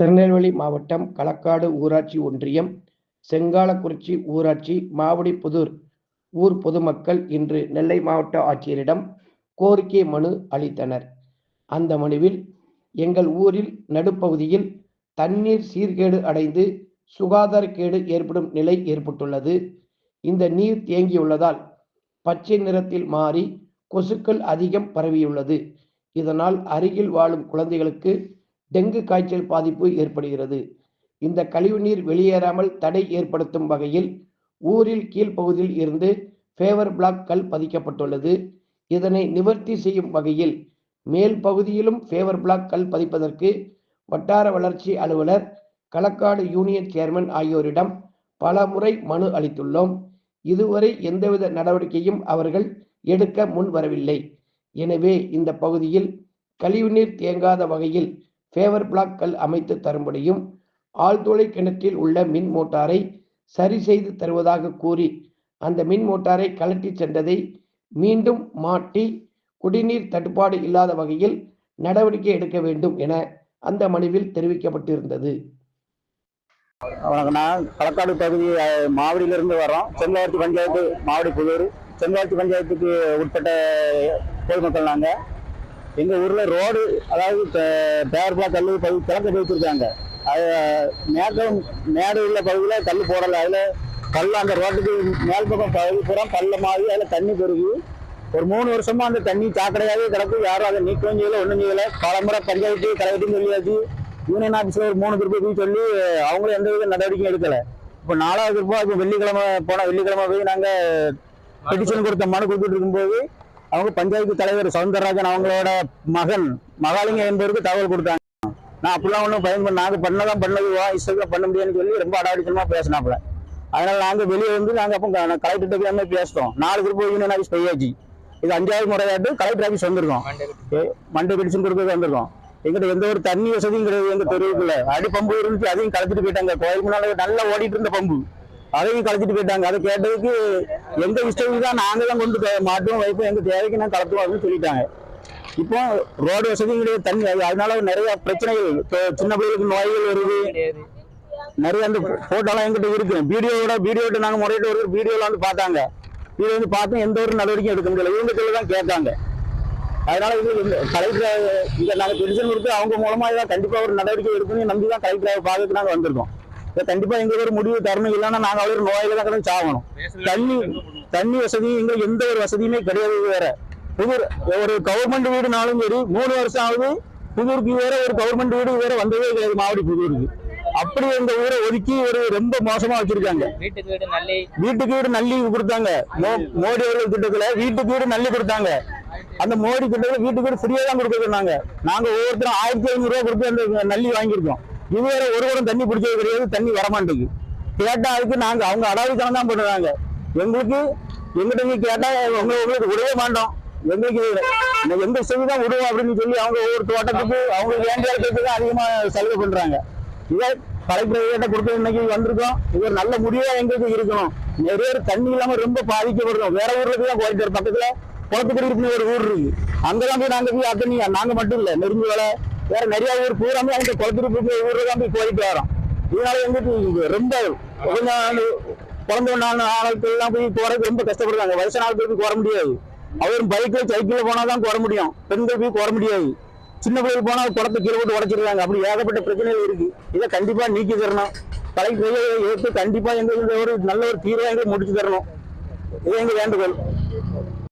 திருநெல்வேலி மாவட்டம் களக்காடு ஊராட்சி ஒன்றியம் செங்காலக்குறிச்சி ஊராட்சி மாவடிப்புதூர் ஊர் பொதுமக்கள் இன்று நெல்லை மாவட்ட ஆட்சியரிடம் கோரிக்கை மனு அளித்தனர். அந்த மனுவில், எங்கள் ஊரில் நடுப்பகுதியில் தண்ணீர் சீர்கேடு அடைந்து சுகாதாரக்கேடு ஏற்படும் நிலை ஏற்பட்டுள்ளது. இந்த நீர் தேங்கியுள்ளதால் பச்சை நிறத்தில் மாறி கொசுக்கள் அதிகம் பரவியுள்ளது. இதனால் அருகில் வாழும் குழந்தைகளுக்கு டெங்கு காய்ச்சல் பாதிப்பு ஏற்படுகிறது. இந்த கழிவுநீர் வெளியேறாமல் தடை ஏற்படுத்தும் வகையில் ஊரில் கீழ்ப்பகுதியில் இருந்து ஃபேவர் பிளாக் கல் பதிக்கப்பட்டுள்ளது. இதனை நிவர்த்தி செய்யும் வகையில் மேல் பகுதியிலும் ஃபேவர் பிளாக் கல் பதிப்பதற்கு வட்டார வளர்ச்சி அலுவலர், களக்காடு யூனியன் சேர்மன் ஆகியோரிடம் பல முறை மனு அளித்துள்ளோம். இதுவரை எந்தவித நடவடிக்கையும் அவர்கள் எடுக்க முன் வரவில்லை. எனவே இந்த பகுதியில் கழிவுநீர் தேங்காத வகையில் ஃபேவர் பிளாக் கல் அமைத்து தரும்படியும், ஆழ்துளை கிணற்றில் உள்ள மின் மோட்டாரை சரி செய்து தருவதாக கூறி அந்த மின் மோட்டாரை கழட்டி சென்றதை மீண்டும் மாட்டி குடிநீர் தட்டுப்பாடு இல்லாத வகையில் நடவடிக்கை எடுக்க வேண்டும் என அந்த மனுவில் தெரிவிக்கப்பட்டிருந்தது. நான் களக்காடு பகுதி மாவடியிலிருந்து வரோம். செங்காலத்தி பஞ்சாயத்து மாவடிப்புதூர் செங்காலத்தி பஞ்சாயத்துக்கு உட்பட்ட பொதுமக்கள் நாங்கள். எங்கள் ஊரில் ரோடு, அதாவது பேர் பிளாக் கல் கிழக்க வைத்திருக்காங்க. அது மேடு உள்ள பகுதியில் கல் போடலை. அதில் கல் அந்த ரோட்டுக்கு மேல் பக்கம் பகுதி பூரா கல்ல மாதிரி அதில் தண்ணி பெருகி ஒரு 3 வருஷமா அந்த தண்ணி சாக்கடையாகவே கிடக்கு. யாரும் அதை நீக்கவும் செய்யலை, ஒன்றும் செய்யலை. பலமுறை பஞ்சாயத்து கலெக்டர்னு சொல்லியாச்சு. யூனியன் ஆஃபீஸில் ஒரு 3 திருப்பி போய் சொல்லி அவங்களும் எந்த வித நடவடிக்கையும் எடுக்கலை. இப்போ 4வது திருப்பம் இப்போ வெள்ளிக்கிழமை போய் நாங்கள் பெட்டிஷன் கொடுத்த மனு கொடுத்துட்டு இருக்கும்போது அவங்க பஞ்சாயத்து தலைவர் சவுந்தரராஜன் அவங்களோட மகன் மகாலிங்க என்பவருக்கு தகவல் கொடுத்தாங்க. நான் அப்படிலாம் ஒன்றும் நாங்கள் பண்ணது இஷ்டத்தில் பண்ண முடியாதுன்னு சொல்லி ரொம்ப அடாவடித்தனமாக பேசினாப்புல. அதனால நாங்கள் வெளியே வந்து நாங்கள் அப்போ கலெக்டர்கிட்ட போய் பேசிட்டோம். 4 திருப்பம் யூனியன் ஆஃபீஸ் போயாச்சு. இது 5வது முறையாட்டு கலெக்டர் ஆஃபீஸ் வந்திருக்கோம். மண்டே பெட்டிஷன் கொடுக்க வந்திருக்கோம். எங்கிட்ட எந்த ஒரு தண்ணி வசதியும் கிடையாது. எங்க தெருவுக்குள்ள அடி பம்பு இருந்துச்சு, அதையும் கலத்திட்டு போயிட்டாங்க. கோயில் முன்னால நல்லா ஓடிட்டு இருந்த பம்பு அதையும் கலத்திட்டு போயிட்டாங்க. அதை கேட்டதுக்கு எங்க இஷ்டத்துக்கு தான் நாங்க தான் கொண்டு மாட்டும் வைப்போம், எங்க தேவைக்கு நான் கலத்துவோம் அப்படின்னு சொல்லிட்டாங்க. இப்போ ரோடு வசதியும் கிடையாது, தண்ணி. அதனால நிறைய பிரச்சனைகள், சின்ன பிள்ளைகளுக்கு நோய்கள் வருது. நிறைய அந்த போட்டோலாம் எங்கிட்ட இருக்கு. வீடியோட நாங்க முறையிட்டு ஒரு வீடியோல வந்து பார்த்தாங்க. வீடியோ வந்து பார்த்து எந்த ஒரு நடவடிக்கையும் எடுக்க முடியல. இவங்க சொல்லதான் கேட்டாங்க. அதனால இது கலெக்டர் இதை நாங்கள் பென்ஷன் கொடுத்து அவங்க மூலமா இதான் கண்டிப்பா ஒரு நடவடிக்கை எடுக்கணும்னு நம்பி தான் கலெக்டரை பார்க்க நாங்கள் வந்திருக்கோம். இதை கண்டிப்பா எங்களுக்கு ஒரு முடிவு தரணும். இல்லைன்னா நாங்கள் அவ்வளோ நோயில தான் கிடந்து சாகணும். தண்ணி வசதி எங்களுக்கு எந்த ஒரு வசதியுமே கிடையாது. வேற புதூர் ஒரு கவர்மெண்ட் வீடுனாலும் சரி 3 வருஷம் ஆகுது. புதூருக்கு வேற ஒரு கவர்மெண்ட் வீடு வேற வந்ததே கிடையாது மாவடி புதூருக்கு. அப்படி இந்த ஊரை ஒதுக்கி ஒரு ரொம்ப மோசமா வச்சிருக்காங்க. வீட்டுக்கு வீடு நல்லி கொடுத்தாங்க. மோடி அவர்கள் திட்டத்துல வீட்டுக்கு வீடு நல்லி கொடுத்தாங்க. அந்த மோடி திட்டத்தில் வீட்டுக்கு வீடு ஃப்ரீயா தான் கொடுக்க சொன்னாங்க. நாங்க ஒவ்வொருத்தரும் 1500 ரூபா கொடுத்து அந்த நல்லி வாங்கியிருக்கோம். இதுவரை ஒரு குடம் தண்ணி பிடிச்சது கிடையாது. தண்ணி வரமாட்டேங்குது. கேட்டா அதுக்கு நாங்க அவங்க அடாவடித்தனம் தான் பண்ணுறாங்க. எங்கிட்ட கேட்டா உங்களுக்கு விடவே மாட்டோம், எங்களுக்கு எந்த செய்தி தான் விடுவோம் அப்படின்னு சொல்லி அவங்க ஒவ்வொரு தோட்டத்துக்கு அவங்களுக்கு வேண்டிய இடத்துக்கு தான் அதிகமா சலுகை பண்றாங்க. இதை கலெக்டர் கொடுத்து இன்னைக்கு வந்திருக்கோம். இது ஒரு நல்ல முடிவா எங்களுக்கு இருக்கணும். நிறைய தண்ணி இல்லாம ரொம்ப பாதிக்கப்படுறோம். வேற ஊருக்கு தான் கோயம்புத்தூர் பக்கத்துல குளத்துக்குடி ஒரு ஊர் இருக்கு. அங்கதான் போய் நாங்க போய் அத்தனி நாங்க மட்டும் இல்ல, நெருங்கி வேலை வேற நிறைய ஊர் பூராமே அந்த குளத்துக்குடி ஊர்ல தான் போய் போயிட்டு வரோம். இதனால எங்களுக்கு ரொம்ப கொஞ்சம் குழந்தை ஆட்கள் எல்லாம் போய் போறதுக்கு ரொம்ப கஷ்டப்படுறாங்க. வயசான ஆட்களுக்கு போக முடியாது. அவரும் பைக்கில் சைக்கிள் போனாதான் போற முடியும். பெண்கள் போய் போற முடியாது. சின்ன பிள்ளைகள் போனா குளத்தை கீழே போட்டு உடச்சிருக்காங்க. அப்படி ஏகப்பட்ட பிரச்சனைகள் இருக்கு. இதை கண்டிப்பா நீக்கி தரணும். கலெக்டர் கண்டிப்பா எங்களுக்கு ஒரு நல்ல ஒரு தீர்வை எங்களுக்கு முடிச்சு தரணும். இது எங்க வேண்டுகோள்.